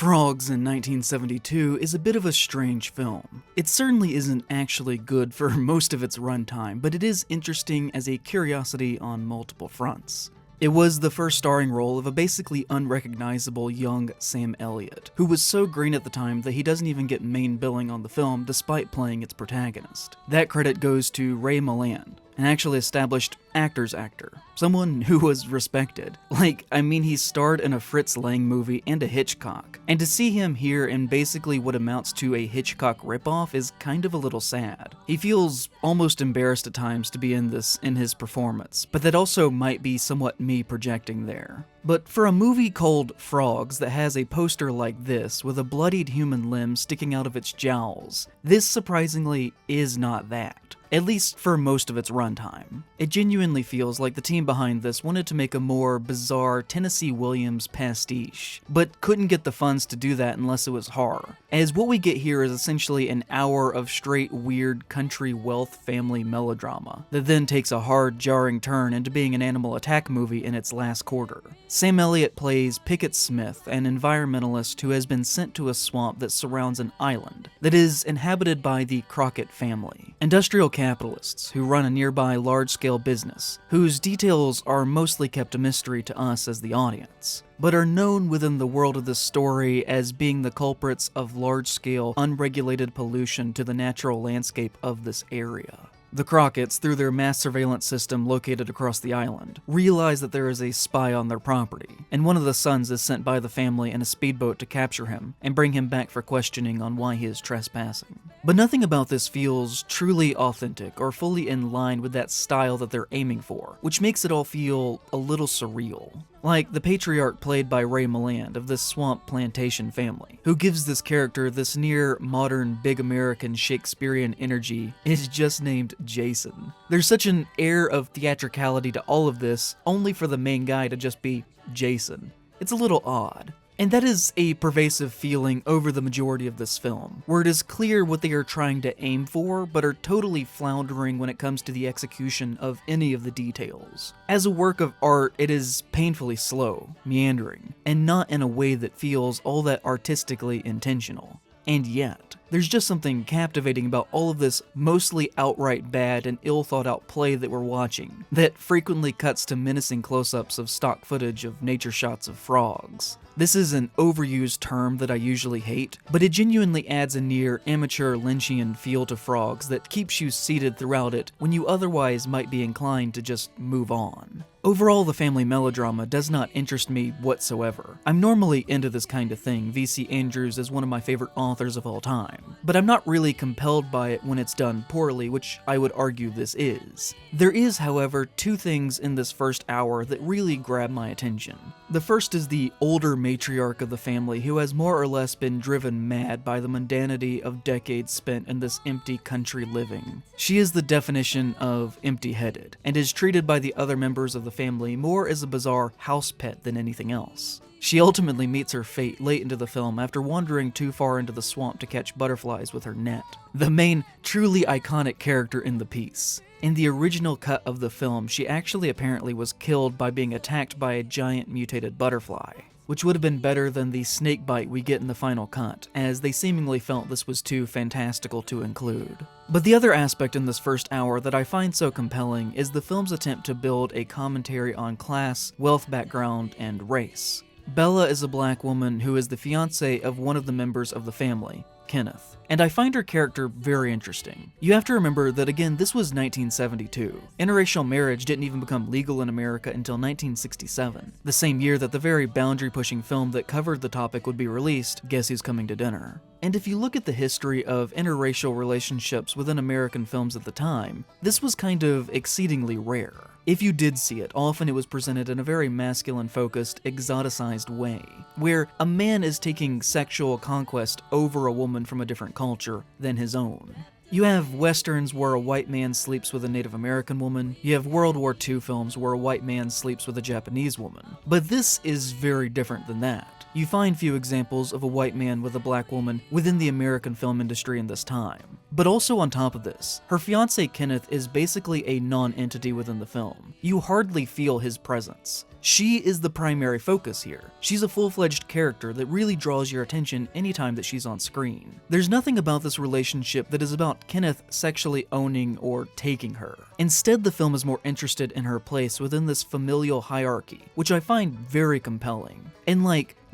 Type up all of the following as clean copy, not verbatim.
Frogs in 1972 is a bit of a strange film. It certainly isn't actually good for most of its runtime, but it is interesting as a curiosity on multiple fronts. It was the first starring role of a basically unrecognizable young Sam Elliott, who was so green at the time that he doesn't even get main billing on the film despite playing its protagonist. That credit goes to Ray Milland, an actually established actor's actor, someone who was respected. He starred in a Fritz Lang movie and a Hitchcock, and to see him here in basically what amounts to a Hitchcock ripoff is kind of a little sad. He feels almost embarrassed at times to be in his performance, but that also might be somewhat me projecting there. But for a movie called Frogs that has a poster like this with a bloodied human limb sticking out of its jowls, this surprisingly is not that. At least for most of its runtime. It genuinely feels like the team behind this wanted to make a more bizarre Tennessee Williams pastiche, but couldn't get the funds to do that unless it was horror, as what we get here is essentially an hour of straight weird country wealth family melodrama that then takes a hard, jarring turn into being an animal attack movie in its last quarter. Sam Elliott plays Pickett Smith, an environmentalist who has been sent to a swamp that surrounds an island that is inhabited by the Crockett family, industrial capitalists who run a nearby large-scale business, whose details are mostly kept a mystery to us as the audience, but are known within the world of this story as being the culprits of large-scale, unregulated pollution to the natural landscape of this area. The Crockett's, through their mass surveillance system located across the island, realize that there is a spy on their property, and one of the sons is sent by the family in a speedboat to capture him and bring him back for questioning on why he is trespassing. But nothing about this feels truly authentic or fully in line with that style that they're aiming for, which makes it all feel a little surreal. Like the patriarch played by Ray Milland of this swamp plantation family, who gives this character this near modern big American Shakespearean energy, is just named Jason. There's such an air of theatricality to all of this, only for the main guy to just be Jason. It's a little odd. And that is a pervasive feeling over the majority of this film, where it is clear what they are trying to aim for, but are totally floundering when it comes to the execution of any of the details. As a work of art, it is painfully slow, meandering, and not in a way that feels all that artistically intentional. And yet, there's just something captivating about all of this mostly outright bad and ill-thought-out play that we're watching, that frequently cuts to menacing close-ups of stock footage of nature shots of frogs. This is an overused term that I usually hate, but it genuinely adds a near amateur Lynchian feel to Frogs that keeps you seated throughout it when you otherwise might be inclined to just move on. Overall, the family melodrama does not interest me whatsoever. I'm normally into this kind of thing. V.C. Andrews is one of my favorite authors of all time, but I'm not really compelled by it when it's done poorly, which I would argue this is. There is, however, two things in this first hour that really grab my attention. The first is the older matriarch of the family who has more or less been driven mad by the mundanity of decades spent in this empty country living. She is the definition of empty-headed, and is treated by the other members of the family more as a bizarre house pet than anything else. She ultimately meets her fate late into the film after wandering too far into the swamp to catch butterflies with her net. The main, truly iconic character in the piece. In the original cut of the film, she actually apparently was killed by being attacked by a giant mutated butterfly, which would have been better than the snake bite we get in the final cut, as they seemingly felt this was too fantastical to include. But the other aspect in this first hour that I find so compelling is the film's attempt to build a commentary on class, wealth background, and race. Bella is a black woman who is the fiancée of one of the members of the family, Kenneth, and I find her character very interesting. You have to remember that, again, this was 1972. Interracial marriage didn't even become legal in America until 1967, the same year that the very boundary-pushing film that covered the topic would be released, Guess Who's Coming to Dinner. And if you look at the history of interracial relationships within American films at the time, this was kind of exceedingly rare. If you did see it, often it was presented in a very masculine-focused, exoticized way, where a man is taking sexual conquest over a woman from a different culture than his own. You have westerns where a white man sleeps with a Native American woman, you have World War II films where a white man sleeps with a Japanese woman, but this is very different than that. You find few examples of a white man with a black woman within the American film industry in this time. But also on top of this, her fiancé Kenneth is basically a non-entity within the film. You hardly feel his presence. She is the primary focus here. She's a full-fledged character that really draws your attention anytime that she's on screen. There's nothing about this relationship that is about Kenneth sexually owning or taking her. Instead, the film is more interested in her place within this familial hierarchy, which I find very compelling. And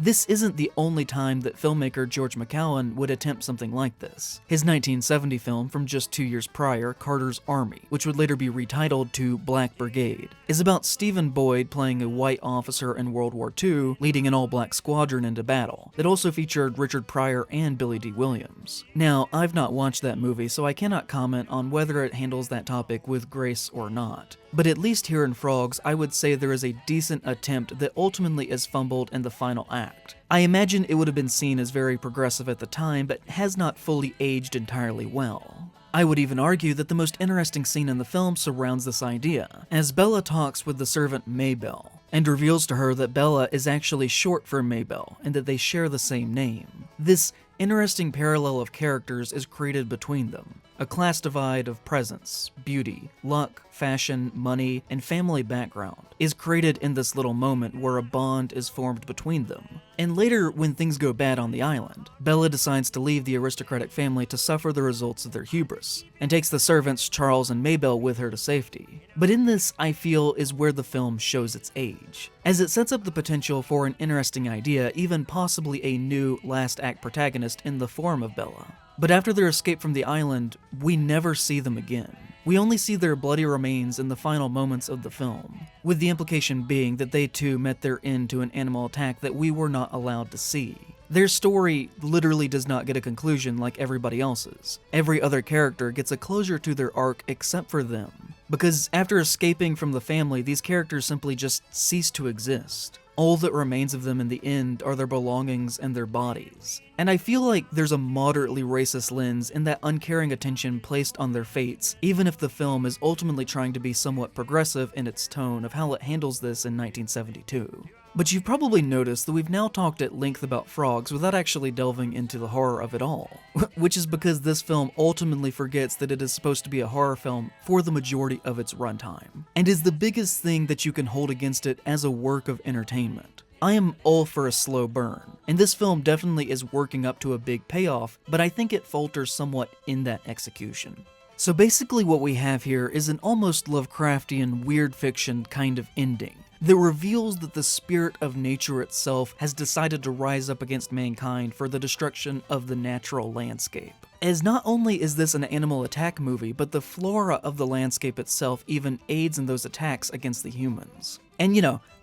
this isn't the only time that filmmaker George McCowan would attempt something like this. His 1970 film from just 2 years prior, Carter's Army, which would later be retitled to Black Brigade, is about Stephen Boyd playing a white officer in World War II, leading an all-black squadron into battle. It also featured Richard Pryor and Billy Dee Williams. Now, I've not watched that movie, so I cannot comment on whether it handles that topic with grace or not. But at least here in Frogs, I would say there is a decent attempt that ultimately is fumbled in the final act. I imagine it would have been seen as very progressive at the time, but has not fully aged entirely well. I would even argue that the most interesting scene in the film surrounds this idea, as Bella talks with the servant Maybelle, and reveals to her that Bella is actually short for Maybelle, and that they share the same name. This interesting parallel of characters is created between them. A class divide of presence, beauty, luck, fashion, money, and family background is created in this little moment where a bond is formed between them. And later, when things go bad on the island, Bella decides to leave the aristocratic family to suffer the results of their hubris, and takes the servants Charles and Maybelle with her to safety. But in this, I feel, is where the film shows its age, as it sets up the potential for an interesting idea, even possibly a new last act protagonist in the form of Bella. But after their escape from the island, we never see them again. We only see their bloody remains in the final moments of the film, with the implication being that they too met their end to an animal attack that we were not allowed to see. Their story literally does not get a conclusion like everybody else's. Every other character gets a closure to their arc except for them, because after escaping from the family, these characters simply just cease to exist. All that remains of them in the end are their belongings and their bodies. And I feel like there's a moderately racist lens in that uncaring attention placed on their fates, even if the film is ultimately trying to be somewhat progressive in its tone of how it handles this in 1972. But you've probably noticed that we've now talked at length about frogs without actually delving into the horror of it all, which is because this film ultimately forgets that it is supposed to be a horror film for the majority of its runtime, and is the biggest thing that you can hold against it as a work of entertainment. I am all for a slow burn, and this film definitely is working up to a big payoff, but I think it falters somewhat in that execution. So basically what we have here is an almost Lovecraftian weird fiction kind of ending that reveals that the spirit of nature itself has decided to rise up against mankind for the destruction of the natural landscape. As not only is this an animal attack movie, but the flora of the landscape itself even aids in those attacks against the humans. And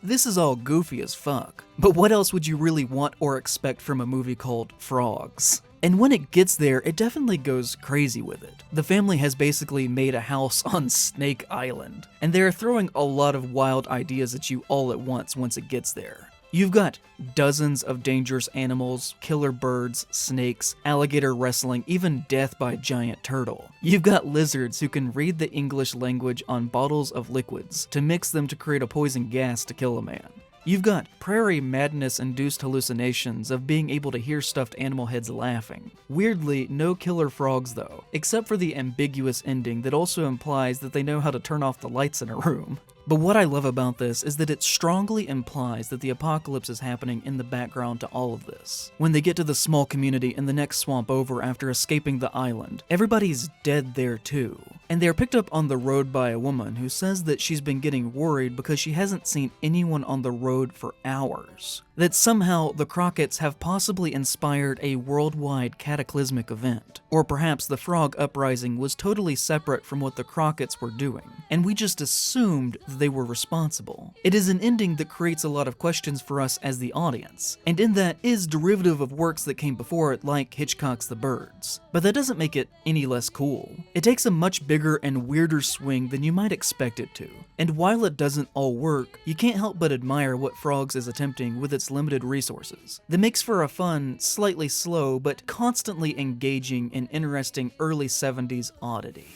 this is all goofy as fuck, but what else would you really want or expect from a movie called Frogs? And when it gets there, it definitely goes crazy with it. The family has basically made a house on Snake Island, and they're throwing a lot of wild ideas at you all at once it gets there. You've got dozens of dangerous animals, killer birds, snakes, alligator wrestling, even death by giant turtle. You've got lizards who can read the English language on bottles of liquids to mix them to create a poison gas to kill a man. You've got prairie madness-induced hallucinations of being able to hear stuffed animal heads laughing. Weirdly, no killer frogs though, except for the ambiguous ending that also implies that they know how to turn off the lights in a room. But what I love about this is that it strongly implies that the apocalypse is happening in the background to all of this. When they get to the small community in the next swamp over after escaping the island, everybody's dead there too. And they are picked up on the road by a woman who says that she's been getting worried because she hasn't seen anyone on the road for hours. That somehow the Crockett's have possibly inspired a worldwide cataclysmic event. Or perhaps the Frog Uprising was totally separate from what the Crockett's were doing, and we just assumed that they were responsible. It is an ending that creates a lot of questions for us as the audience, and in that is derivative of works that came before it like Hitchcock's The Birds. But that doesn't make it any less cool. It takes a much bigger and weirder swing than you might expect it to. And while it doesn't all work, you can't help but admire what Frogs is attempting with its limited resources. That makes for a fun, slightly slow, but constantly engaging and interesting early 70s oddity.